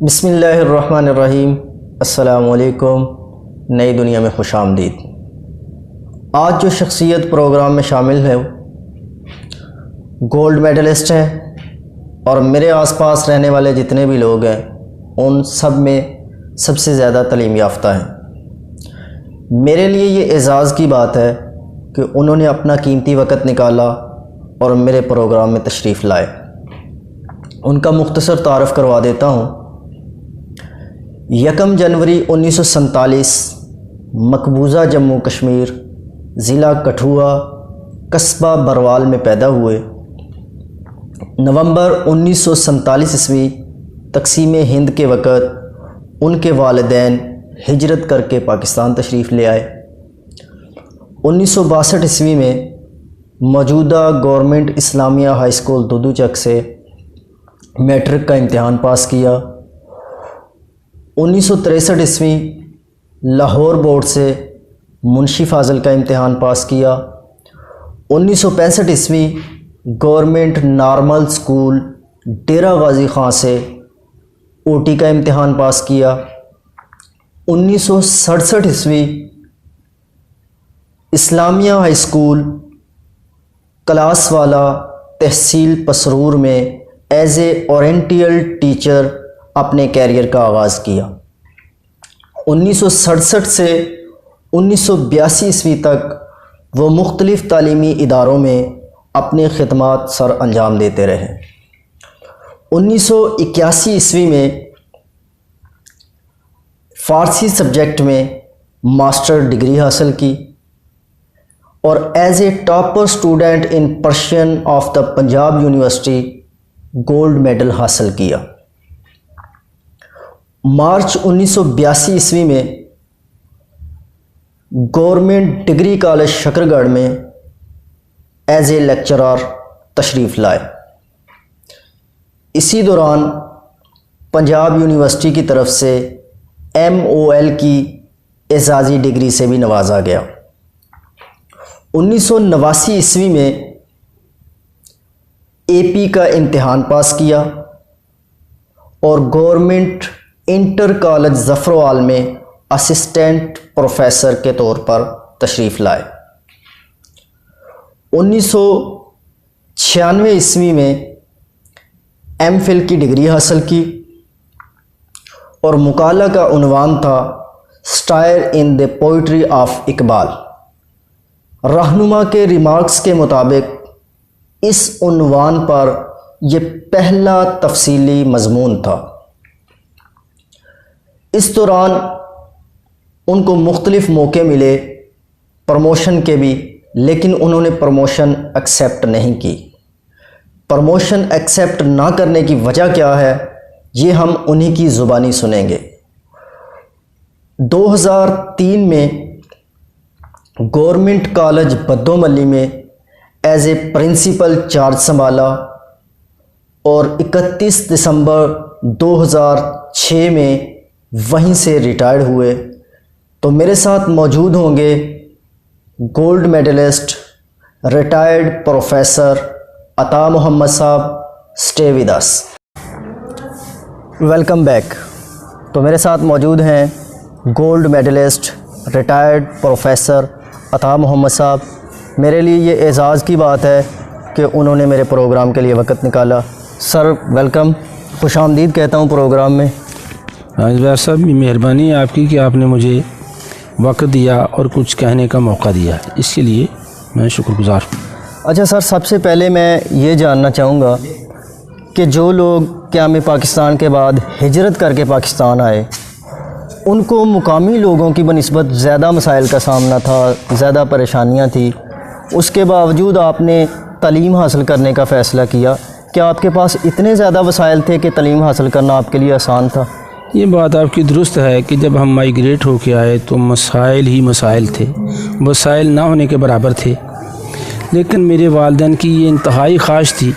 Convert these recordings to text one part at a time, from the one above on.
बिस्मिल्लाहिर्रहमानिर्रहीम। अस्सलामुअलैकुम। नई दुनिया में खुश आमदीद। आज जो शख्सियत प्रोग्राम में शामिल है गोल्ड मेडलिस्ट है और मेरे आसपास रहने वाले जितने भी लोग हैं उन सब में सबसे ज़्यादा तालीम याफ्ता हैं। मेरे लिए ये एज़ाज़ की बात है कि उन्होंने अपना कीमती वक़्त निकाला और मेरे प्रोग्राम में तशरीफ़ लाए। उनका मुख्तसर तारफ़ करवा देता हूँ। 1 जनवरी 1947 मकबूजा जम्मू कश्मीर, ज़िला कठुआ, कस्बा बरवाल में पैदा हुए। नवंबर 1947 ईस्वी तक़सीम हिंद के वक़्त उनके वालिदैन हिजरत करके पाकिस्तान तशरीफ़ ले आए। 1962 ईस्वी में मौजूदा गवर्नमेंट इस्लामिया हाई स्कूल दुदूचक से मैट्रिक का इम्तिहान पास किया। 1963 ईस्वी लाहौर बोर्ड से मुंशी फ़ाज़ल का इम्तिहान पास किया। 1965 ईस्वी गवर्नमेंट नॉर्मल स्कूल डेरा गाज़ी ख़ां से ओटी का इम्तिहान पास किया। 1967 ईस्वी इस्लामिया हाई स्कूल क्लास वाला तहसील पसरूर में एज ए ओरिएंटल टीचर अपने कैरियर का आगाज़ किया। 1967 से 1982 ईस्वी तक वो मुख्तलिफ़ तालीमी इदारों में अपने ख़िदमात सर अंजाम देते रहे। 1981 ईस्वी में फ़ारसी सब्जेक्ट में मास्टर डिग्री हासिल की और as a topper student in Persian of the Punjab university gold medal हासिल किया। मार्च 1982 ईस्वी में गवर्नमेंट डिग्री कॉलेज शकरगढ़ में एज ए लेक्चरर तशरीफ़ लाए। इसी दौरान पंजाब यूनिवर्सिटी की तरफ से MOL की एजाज़ी डिग्री से भी नवाजा गया। 1989 ईस्वी में AP का इम्तिहान पास किया और गवर्नमेंट इंटर कॉलेज ज़फ़रवाल में असिस्टेंट प्रोफेसर के तौर पर तशरीफ़ लाए। 1996 ईस्वी में MPhil की डिग्री हासिल की और मुकाला का उन्वान था stair in the poetry of Iqbal. रहनुमा के रिमार्क्स के मुताबिक इस उन्वान पर यह पहला तफसीली मज़मून था। इस दौरान उनको मुख्तलिफ मौके मिले प्रमोशन के भी, लेकिन उन्होंने प्रमोशन एक्सेप्ट नहीं की। प्रमोशन एक्सेप्ट ना करने की वजह क्या है ये हम उन्हीं की ज़ुबानी सुनेंगे। 2003 में गवर्नमेंट कॉलेज बद्दोमल्ली में एज ए प्रिंसिपल चार्ज संभाला और 31 दिसंबर 2006 में वहीं से रिटायर्ड हुए। तो मेरे साथ मौजूद होंगे गोल्ड मेडलिस्ट रिटायर्ड प्रोफेसर अता मोहम्मद साहब। Stay with us. Welcome back. तो मेरे साथ मौजूद हैं गोल्ड मेडलिस्ट रिटायर्ड प्रोफेसर अता मोहम्मद साहब। मेरे लिए ये एज़ाज़ की बात है कि उन्होंने मेरे प्रोग्राम के लिए वक़्त निकाला। सर वेलकम, खुश आमदीद कहता हूँ प्रोग्राम में। हाँ ज़ुबैर साहब, मेहरबानी है आपकी कि आपने मुझे वक्त दिया और कुछ कहने का मौका दिया, इसके लिए मैं शुक्रगुज़ार हूँ। अच्छा सर, सबसे पहले मैं ये जानना चाहूँगा कि जो लोग क़याम पाकिस्तान के बाद हिजरत करके पाकिस्तान आए उनको मुकामी लोगों की बनिस्बत ज़्यादा मसाइल का सामना था, ज़्यादा परेशानियाँ थी, उसके बावजूद आपने तालीम हासिल करने का फ़ैसला किया। क्या आपके पास इतने ज़्यादा वसाइल थे कि तालीम हासिल करना आपके लिए आसान था? ये बात आपकी दुरुस्त है कि जब हम माइग्रेट होके आए तो मसाइल ही मसाइल थे, वसाइल ना होने के बराबर थे। लेकिन मेरे वालिदैन की ये इंतहाई ख्वाहिश थी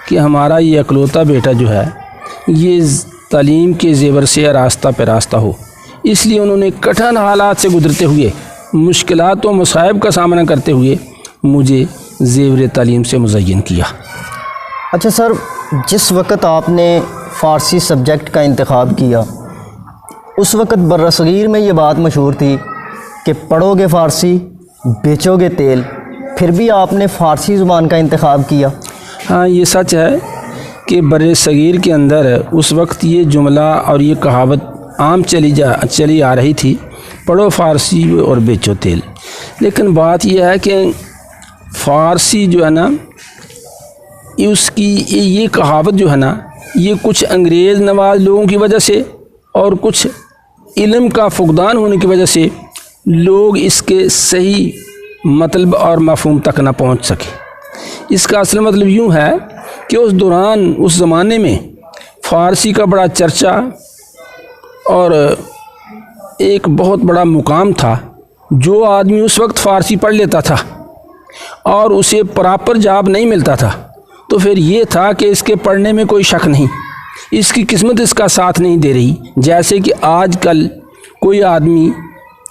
कि हमारा ये अकलौता बेटा जो है ये तालीम के ज़ेवर से रास्ता पे रास्ता हो। इसलिए उन्होंने कठिन हालात से गुजरते हुए, मुश्किलात व मसाइब का सामना करते हुए मुझे ज़ेवर तालीम से मुज़य्यन किया। अच्छा सर, जिस वक़्त आपने फ़ारसी सब्जेक्ट का इंतखाब किया, उस वक़्त बर्रसगीर में ये बात मशहूर थी कि पढ़ोगे फ़ारसी बेचोगे तेल, फिर भी आपने फ़ारसी ज़ुबान का इंतखाब किया। हाँ, ये सच है कि बर्रसगीर के अंदर उस वक्त ये जुमला और ये कहावत आम चली आ रही थी, पढ़ो फ़ारसी और बेचो तेल। लेकिन बात यह है कि फ़ारसी जो है ना, उसकी ये कहावत जो है ना, ये कुछ अंग्रेज़ नवाज लोगों की वजह से और कुछ इल्म का फुकदान होने की वजह से लोग इसके सही मतलब और मफ़हूम तक ना पहुंच सके। इसका असल मतलब यूँ है कि उस दौरान, उस ज़माने में फ़ारसी का बड़ा चर्चा और एक बहुत बड़ा मुकाम था। जो आदमी उस वक्त फ़ारसी पढ़ लेता था और उसे प्रॉपर जॉब नहीं मिलता था, तो फिर ये था कि इसके पढ़ने में कोई शक नहीं, इसकी किस्मत इसका साथ नहीं दे रही। जैसे कि आजकल कोई आदमी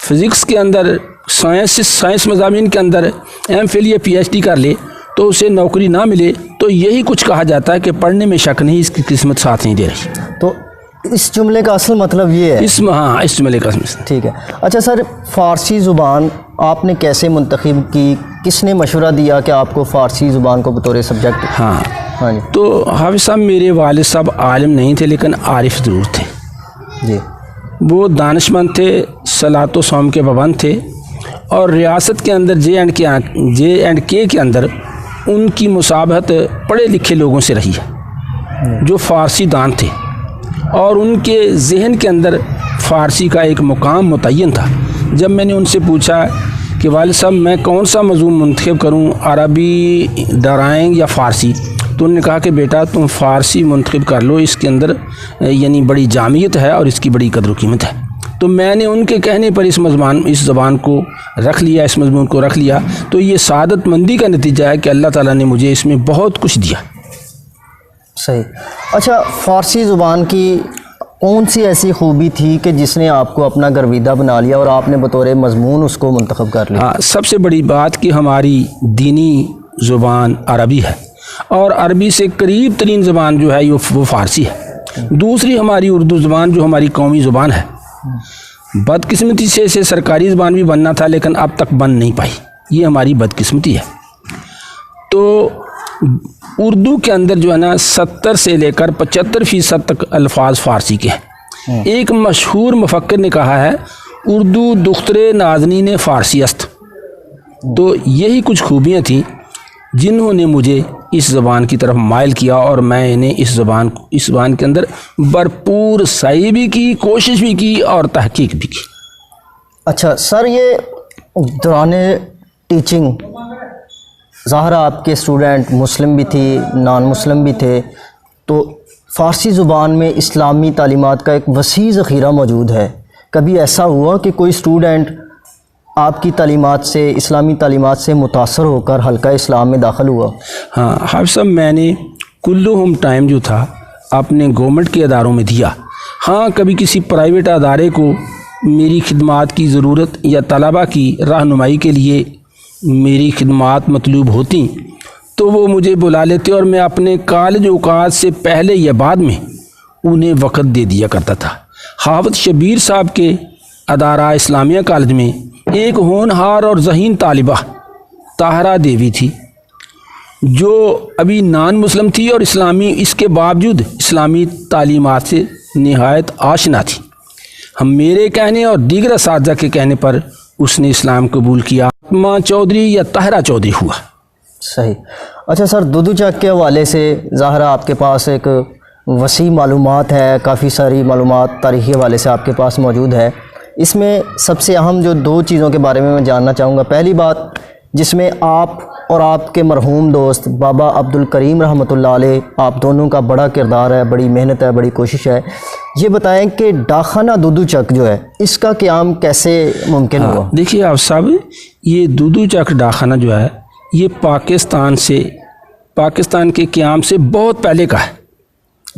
फ़िज़िक्स के अंदर, साइंस मज़ामीन के अंदर एमफिल या पीएचडी कर ले तो उसे नौकरी ना मिले, तो यही कुछ कहा जाता है कि पढ़ने में शक नहीं, इसकी किस्मत साथ नहीं दे रही। तो इस जुमले का असल मतलब ये है। इस जुमले का ठीक है। अच्छा सर, फ़ारसी ज़ुबान आपने कैसे मुंतखब की, किसने मशवरा दिया कि आपको फ़ारसी ज़ुबान को बतौर सब्जेक्ट? हाँ जी। तो हाफ़िज़ साहब, मेरे वालिद साहब आलिम नहीं थे लेकिन आरिफ ज़रूर थे जी। वो दानिशमंद थे, सलात व सौम के पाबंद थे, और रियासत के अंदर J&K के अंदर उनकी मुसाबहत पढ़े लिखे लोगों से रही है जो फ़ारसी दान थे, और उनके जहन के अंदर फ़ारसी का एक मुकाम मुतय्यन था। जब मैंने उनसे पूछा कि वालिद साहब मैं कौन सा मज़मून मुंतखब करूं, अरबी, ड्राइंग या फ़ारसी, तो उन्होंने कहा कि बेटा तुम फ़ारसी मुंतखब कर लो, इसके अंदर यानी बड़ी जामियत है और इसकी बड़ी कदर कीमत है। तो मैंने उनके कहने पर इस ज़बान को रख लिया, इस मज़मून को रख लिया। तो ये सादतमंदी का नतीजा है कि अल्लाह ताला ने मुझे इसमें बहुत कुछ दिया। सही। अच्छा, फ़ारसी ज़ुबान की कौन सी ऐसी खूबी थी कि जिसने आपको अपना गर्विदा बना लिया और आपने बतौर मज़मून उसको मुंतखब कर लिया? हाँ, सबसे बड़ी बात कि हमारी दीनी ज़ुबान अरबी है, और अरबी से करीब तरीन ज़बान जो है वो फ़ारसी है। दूसरी हमारी उर्दू ज़बान जो हमारी कौमी ज़ुबान है, बदकिस्मती से इसे सरकारी ज़बान भी बनना था लेकिन अब तक बन नहीं पाई, ये हमारी बदकिस्मती है। तो उर्दू के अंदर जो है ना 70 से लेकर 75% तक अल्फाज फ़ारसी के हैं। एक मशहूर मुफक्किर ने कहा है, उर्दू दुख्तरे नाज़नीन फ़ारसी अस्त। तो यही कुछ खूबियाँ थीं जिन्होंने मुझे इस ज़बान की तरफ माइल किया, और मैंने इस ज़बान के अंदर भरपूर सही भी की, कोशिश भी की और तहकीक भी की। अच्छा सर, ये दौरान टीचिंग ज़ाहिर आपके स्टूडेंट मुस्लिम भी थी, नॉन मुस्लिम भी थे, तो फ़ारसी ज़ुबान में इस्लामी तालीमात का एक वसी ज़ख़ीरा मौजूद है। कभी ऐसा हुआ कि कोई स्टूडेंट आपकी तालीमात से, इस्लामी तालीमात से मुतासर होकर हल्का इस्लाम में दाखिल हुआ? हाँ हाफ़िज़ साहब, मैंने कुल्लुहुम टाइम जो था अपने गवर्नमेंट के अदारों में दिया। हाँ, कभी किसी प्राइवेट अदारे को मेरी खिदमात की ज़रूरत या तलबा की रहनुमाई के लिए मेरी खिदमात मतलूब होती तो वो मुझे बुला लेते, और मैं अपने कॉलेज औकात से पहले या बाद में उन्हें वक़्त दे दिया करता था। हाफ़िज़ शबीर साहब के अदारा इस्लामिया कॉलेज में एक होनहार और ज़हीन तालिबा ताहरा देवी थी जो अभी नॉन मुस्लिम थी और इसके बावजूद इस्लामी तालीमात से निहायत आशना थी। हम मेरे कहने और दीगर असातिज़ा के कहने पर उसने इस्लाम कबूल किया। माँ चौधरी या ताहरा चौधरी हुआ। सही। अच्छा सर, दुदू चक के हवाले से ज़ाहिर आपके पास एक वसी मालूमात है, काफ़ी सारी मालूमात तारीख़ी हवाले से आपके पास मौजूद है। इसमें सबसे अहम जो दो चीज़ों के बारे में मैं जानना चाहूँगा। पहली बात, जिसमें आप और आपके मरहूम दोस्त बाबा अब्दुल करीम रहमतुल्लाह अलैह, आप दोनों का बड़ा किरदार है, बड़ी मेहनत है, बड़ी कोशिश है। ये बताएं कि डाखाना दुदू चक जो है, इसका क़याम कैसे मुमकिन हुआ? देखिए आप साहब, ये दुदू चक डाखाना जो है ये पाकिस्तान के क़याम से बहुत पहले का है।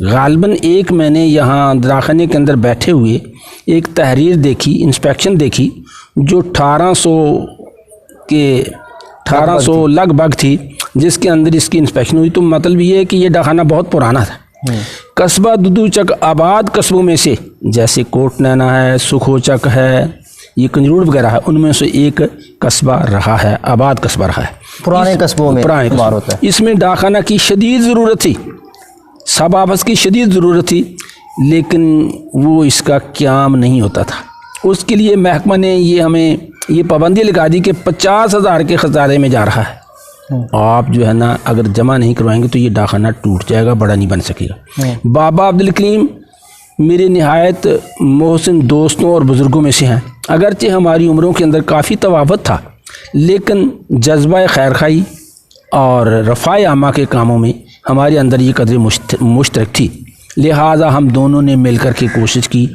गालिबन एक मैंने यहाँ डाखाने के अंदर बैठे हुए एक तहरीर देखी, इंस्पेक्शन देखी, जो 1800 लगभग थी, जिसके अंदर इसकी इंस्पेक्शन हुई। तो मतलब ये है कि ये डाखाना बहुत पुराना था। कस्बा दुदूचक आबाद कस्बों में से, जैसे कोट नैना है, सुखोचक है, ये कंजरूड़ वगैरह है, उनमें से एक कस्बा रहा है, आबाद कस्बा रहा है। पुराने कस्बों में पुराने शुमार होता है। इसमें डाखाना की शदीद ज़रूरत थी, सब आपस की शदीद ज़रूरत थी, लेकिन वो इसका क़याम नहीं होता था। उसके लिए महकमा ने ये पाबंदी लगा दी कि 50,000 के खजाने में जा रहा है। आप जो है ना अगर जमा नहीं करवाएंगे तो ये डाखाना टूट जाएगा, बड़ा नहीं बन सकेगा। बाबा अब्दुल करीम मेरे निहायत मोहसिन दोस्तों और बुज़ुर्गों में से हैं। अगरचे हमारी उम्रों के अंदर काफ़ी तफावत था, लेकिन जज्बा खैर खाई और रफ़ाए आमा के कामों में हमारे अंदर ये कदर मुश्तरक थी। लिहाजा हम दोनों ने मिलकर के कोशिश की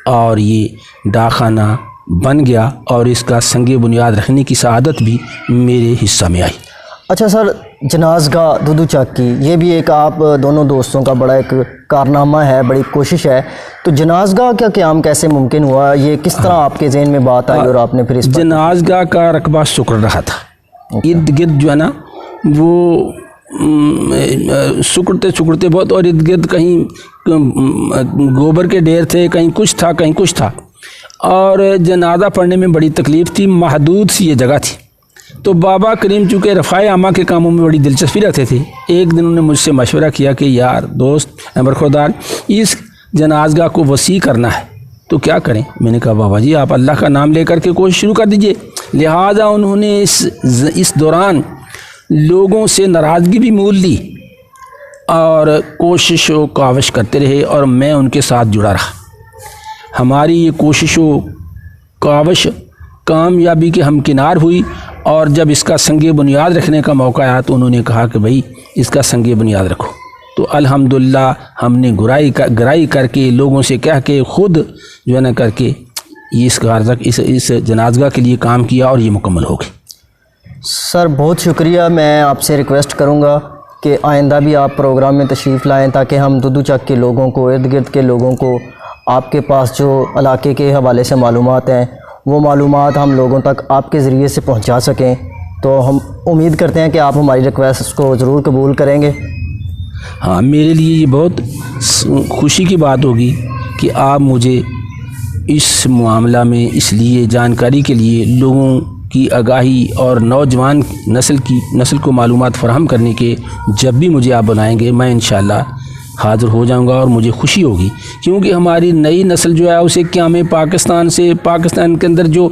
और ये डाखाना बन गया और इसका संगे बुनियाद रखने की सआदत भी मेरे हिस्सा में आई। अच्छा सर, जनाज़गाह दुदूचक की ये भी एक आप दोनों दोस्तों का बड़ा एक कारनामा है, बड़ी कोशिश है। तो जनाज़गाह का क़याम कैसे मुमकिन हुआ, ये किस तरह आपके जहन में बात आई और आपने फिर इस पर? जनाज़गाह का रकबा शुक्र रहा था। इर्द गिर्द जो है ना वो सुकड़ते बहुत, और इर्द गिर्द कहीं गोबर के ढेर थे, कहीं कुछ था कहीं कुछ था, और जनाजा पढ़ने में बड़ी तकलीफ़ थी। महदूद सी ये जगह थी। तो बाबा करीम चूँकि रफ़ाए आमा के कामों में बड़ी दिलचस्पी रखते थे, एक दिन उन्होंने मुझसे मशवरा किया कि यार दोस्त बरखुरदार, इस जनाज़गाह को वसी करना है तो क्या करें। मैंने कहा बाबा जी आप अल्लाह का नाम लेकर के कोशिश शुरू कर दीजिए। लिहाजा उन्होंने इस दौरान लोगों से नाराज़गी भी मूल ली और कोशिशों काविश करते रहे, और मैं उनके साथ जुड़ा रहा। हमारी ये कोशिशों काविश कामयाबी के हमकिनार हुई, और जब इसका संगे बुनियाद रखने का मौका आया तो उन्होंने कहा कि भाई इसका संगे बुनियाद रखो। तो अल्हम्दुलिल्लाह हमने गराई करके लोगों से कह के खुद जो है ना करके इस जनाज़गाह के लिए काम किया और ये मुकम्मल हो गई। सर बहुत शुक्रिया। मैं आपसे रिक्वेस्ट करूंगा कि आइंदा भी आप प्रोग्राम में तशरीफ़ लाएं, ताकि हम दुदूचक के लोगों को, इर्द गिर्द के लोगों को, आपके पास जो इलाके के हवाले से मालूमात हैं वो मालूमात हम लोगों तक आपके ज़रिए से पहुंचा सकें। तो हम उम्मीद करते हैं कि आप हमारी रिक्वेस्ट को ज़रूर कबूल करेंगे। हाँ, मेरे लिए ये बहुत खुशी की बात होगी कि आप मुझे इस मामला में इसलिए जानकारी के लिए लोगों की आगाही और नौजवान नस्ल को मालूमात फराहम करने के जब भी मुझे आप बुलाएंगे मैं इंशाअल्लाह हाज़िर हो जाऊंगा, और मुझे खुशी होगी क्योंकि हमारी नई नस्ल जो है उसे क़याम पाकिस्तान से, पाकिस्तान के अंदर जो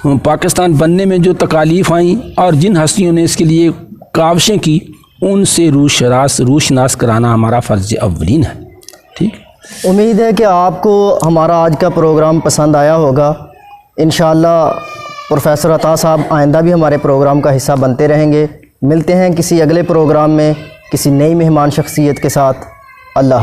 पाकिस्तान बनने में जो तकालीफ़ आई और जिन हस्तियों ने इसके लिए काविशें की, उनसे रूशनास कराना हमारा फ़र्ज़ अव्वलीन है। ठीक, उम्मीद है कि आपको हमारा आज का प्रोग्राम पसंद आया होगा। इंशाअल्लाह प्रोफेसर अता साहब आइंदा भी हमारे प्रोग्राम का हिस्सा बनते रहेंगे। मिलते हैं किसी अगले प्रोग्राम में किसी नई मेहमान शख्सियत के साथ। अल्लाह।